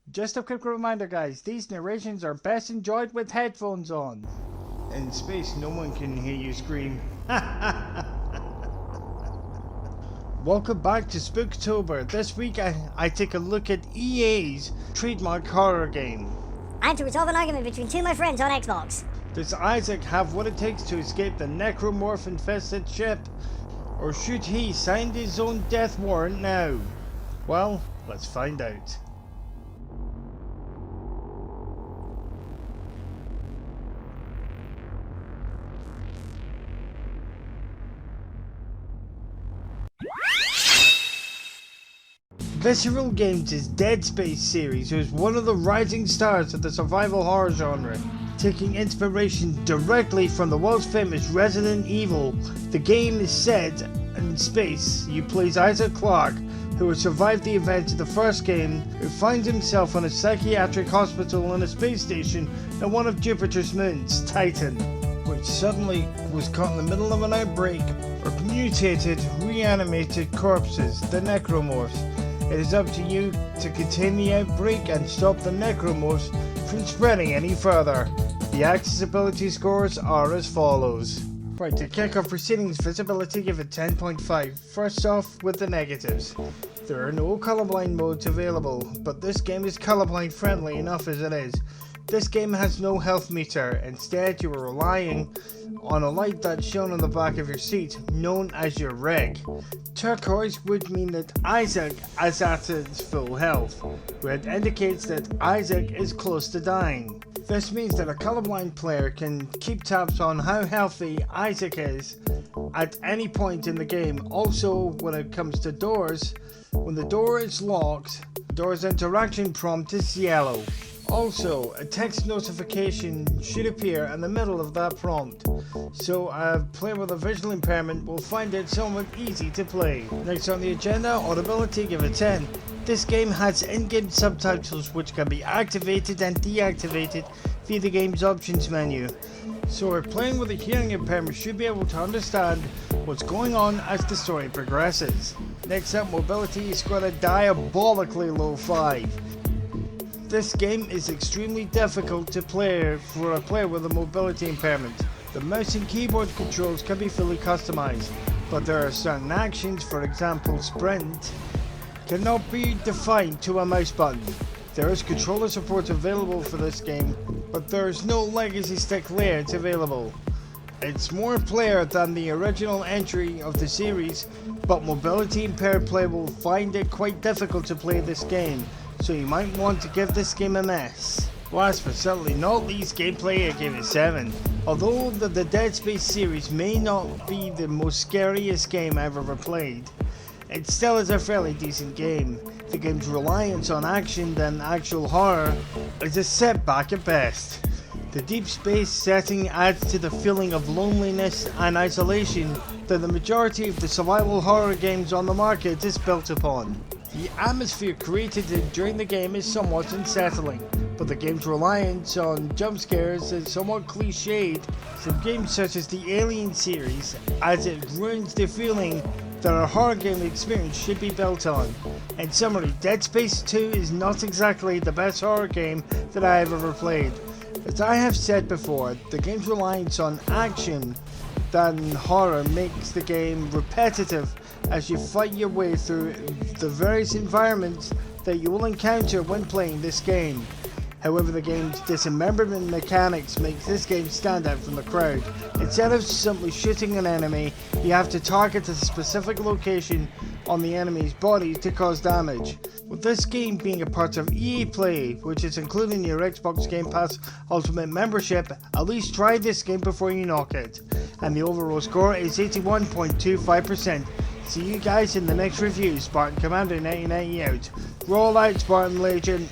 Just a quick reminder guys, these narrations are best enjoyed with headphones on. In space no one can hear you scream. Welcome back to Spooktober. This week I take a look at EA's trademark horror game. I had to resolve an argument between two of my friends on Xbox. Does Isaac have what it takes to escape the necromorph infested ship? Or should he sign his own death warrant now? Well, let's find out. Visceral Games' Dead Space series is one of the rising stars of the survival horror genre. Taking inspiration directly from the world's famous Resident Evil, the game is set in space. You play Isaac Clarke, who has survived the events of the first game, who finds himself on a psychiatric hospital on a space station on one of Jupiter's moons, Titan, which suddenly was caught in the middle of an outbreak of mutated, reanimated corpses, the necromorphs. It is up to you to contain the outbreak and stop the necromorphs from spreading any further. The accessibility scores are as follows. Right, to kick off proceedings, visibility give it 10.5. First off with the negatives. There are no colorblind modes available, but this game is colorblind friendly enough as it is. This game has no health meter, instead you are relying on a light that's shown on the back of your seat, known as your reg. Turquoise would mean that Isaac is at its full health. Red indicates that Isaac is close to dying. This means that a colorblind player can keep tabs on how healthy Isaac is at any point in the game. Also, when it comes to doors, when the door is locked, the door's interaction prompt is yellow. Also, a text notification should appear in the middle of that prompt, so a player with a visual impairment will find it somewhat easy to play. Next on the agenda, audibility give it 10. This game has in-game subtitles which can be activated and deactivated via the game's options menu, so a player with a hearing impairment should be able to understand what's going on as the story progresses. Next up, mobility is scored a diabolically low 5. This game is extremely difficult to play for a player with a mobility impairment. The mouse and keyboard controls can be fully customized, but there are certain actions, for example sprint, cannot be defined to a mouse button. There is controller support available for this game, but there is no legacy stick layout available. It's more player than the original entry of the series, but mobility impaired player will find it quite difficult to play this game, so you might want to give this game a miss. Last but certainly not least, gameplay, I gave it 7. Although the Dead Space series may not be the most scariest game I've ever played, it still is a fairly decent game. The game's reliance on action than actual horror is a setback at best. The deep space setting adds to the feeling of loneliness and isolation that the majority of the survival horror games on the market is built upon. The atmosphere created during the game is somewhat unsettling, but the game's reliance on jump scares is somewhat cliched from games such as the Alien series, as it ruins the feeling that a horror game experience should be built on. In summary, Dead Space 2 is not exactly the best horror game that I have ever played. As I have said before, the game's reliance on action than horror makes the game repetitive as you fight your way through the various environments that you will encounter when playing this game. However, the game's dismemberment mechanics makes this game stand out from the crowd. Instead of simply shooting an enemy, you have to target a specific location on the enemy's body to cause damage. With this game being a part of EA Play, which is included in your Xbox Game Pass Ultimate membership, at least try this game before you knock it. And the overall score is 81.25%. See you guys in the next review. Spartan Commander 1990 out. Roll out, Spartan Legion.